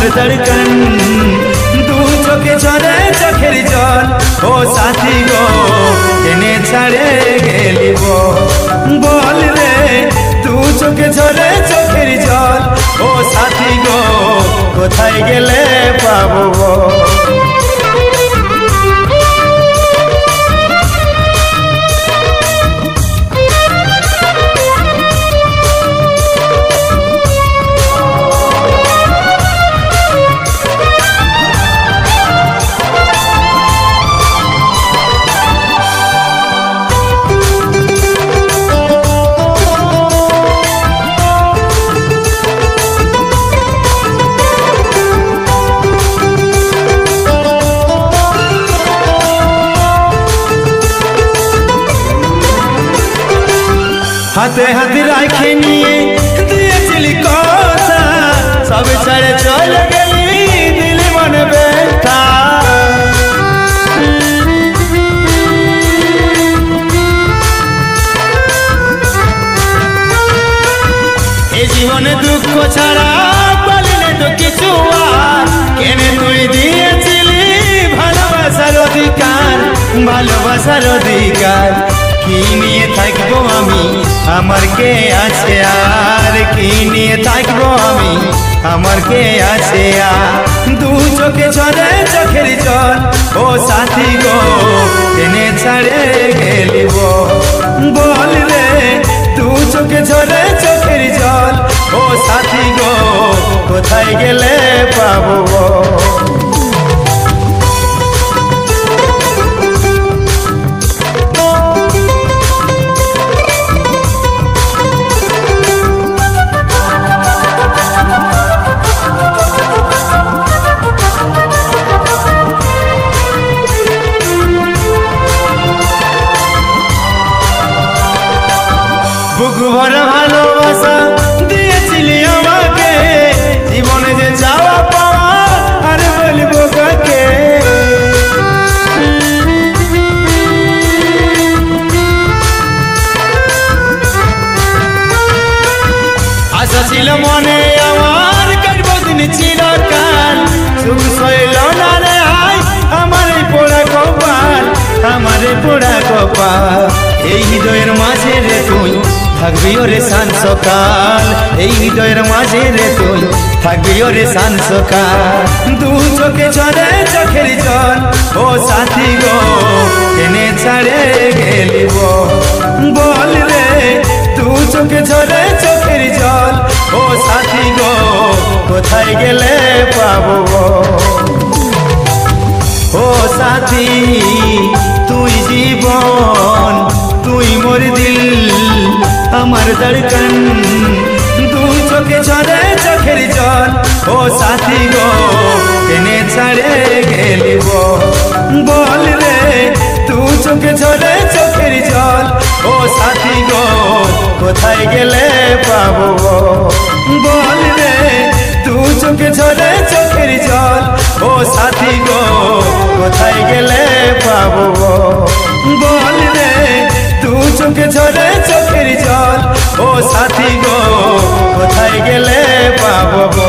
আমার ধড়কন দু চোখে ঝরে চোখের জল ও সাথী গো কেনে ছাড়ে গেলি বল রে দু চোখে ঝরে চোখের জল ও সাথী গো কোথায় গেলে পাবো হাতে হাতে রাখে নিয়ে দিয়েছিলি কথা সব ছেড়ে চলে গেলি দিলি মনে ব্যথা এই জীবনে দুঃখ ছাড়া বলিলে তো কিছু আর কেনে তুই দিয়েছিলি ভালোবাসার অধিকার ভালোবাসার অধিকার কি নিয়ে থাকবো আমি আমার কে আছে আর কি নিয়ে থাকবো আমি আমার কে আছে আর দু চোখে ঝরে চোখের জল ও সাথী গো কেনে ছাড়ে গেলি বল রে দু চোখে ঝরে চোখের জল ও সাথী গো কোথায় গেলে পাবো বুক ভরা ভালোবাসা দিয়েছিলি আমাকে জীবনে যে যাওয়া পাওয়া আর বলবো কাকে আশা ছিল মনে আমার কাটবো দিন চিরকাল সুখ সইল না রে আই আমার পোড়া কপাল আমার পোড়া কপাল এই হৃদয়ের মাঝে রে তুই থাকবি ওরে সান সকাল এই হৃদয়ের মাঝে রে তুই থাকবি ওরে সান সকাল দু চোখে ঝরে চোখের জল ও সাথী গো কেনে ছাড়ে গেলি বল রে দু চোখে ঝরে চোখের জল ও সাথী গো কোথায় গেলে পাবো ও সাথী তুই জীবন তুই মোর দিল আমার ধড়কন দু চোখে ঝরে চোখের জল ও সাথী গো কেনে ছাড়ে গেলি বল রে দু চোখে ঝরে চোখের জল ও সাথী গো কোথায় গেলে পাবো বল রে দু চোখে ঝরে চোখের জল ও সাথী গো কোথায় গেলে পাবো বল রে দু চোখে ঝরে চোখের জল ও সাথী গো কোথায় গেলে পাবো